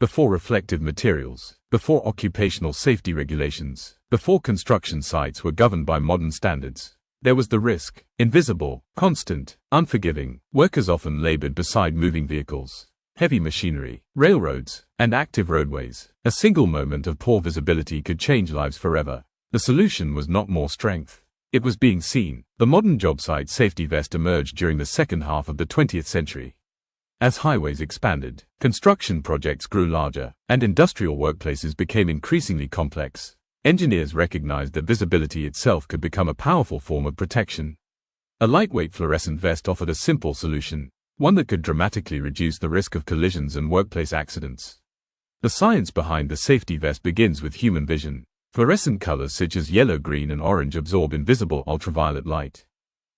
Before reflective materials, before occupational safety regulations, before construction sites were governed by modern standards, there was the risk, invisible, constant, unforgiving. Workers often labored beside moving vehicles, heavy machinery, railroads, and active roadways. A single moment of poor visibility could change lives forever. The solution was not more strength. It was being seen. The modern Jobsite Safety Vest emerged during the second half of the 20th century. As highways expanded, construction projects grew larger, and industrial workplaces became increasingly complex. Engineers recognized that visibility itself could become a powerful form of protection. A lightweight fluorescent vest offered a simple solution, one that could dramatically reduce the risk of collisions and workplace accidents. The science behind the safety vest begins with human vision. Fluorescent colors such as yellow, green, and orange absorb invisible ultraviolet light,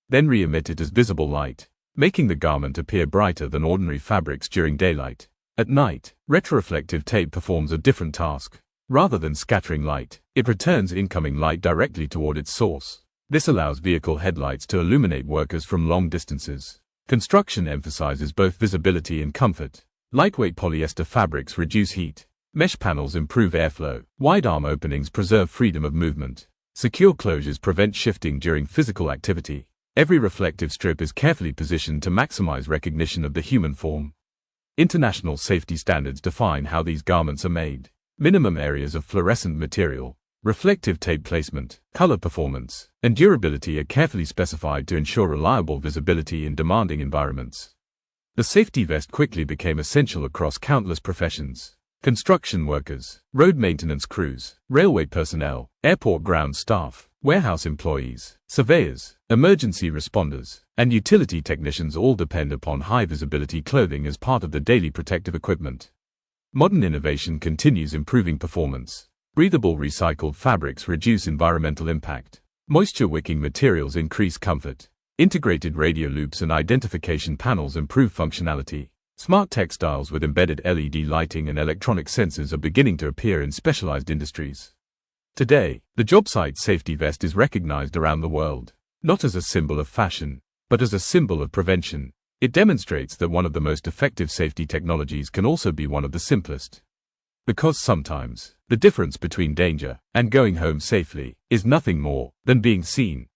then re-emit it as visible light, making the garment appear brighter than ordinary fabrics during daylight. At night, retroreflective tape performs a different task. Rather than scattering light, it returns incoming light directly toward its source. This allows vehicle headlights to illuminate workers from long distances. Construction emphasizes both visibility and comfort. Lightweight polyester fabrics reduce heat. Mesh panels improve airflow. Wide arm openings preserve freedom of movement. Secure closures prevent shifting during physical activity. Every reflective strip is carefully positioned to maximize recognition of the human form. International safety standards define how these garments are made. Minimum areas of fluorescent material, reflective tape placement, color performance, and durability are carefully specified to ensure reliable visibility in demanding environments. The safety vest quickly became essential across countless professions. Construction workers, road maintenance crews, railway personnel, airport ground staff, warehouse employees, surveyors, emergency responders, and utility technicians all depend upon high-visibility clothing as part of the daily protective equipment. Modern innovation continues improving performance. Breathable recycled fabrics reduce environmental impact. Moisture-wicking materials increase comfort. Integrated radio loops and identification panels improve functionality. Smart textiles with embedded LED lighting and electronic sensors are beginning to appear in specialized industries. Today, the Jobsite Safety Vest is recognized around the world, not as a symbol of fashion, but as a symbol of prevention. It demonstrates that one of the most effective safety technologies can also be one of the simplest. Because sometimes, the difference between danger and going home safely is nothing more than being seen.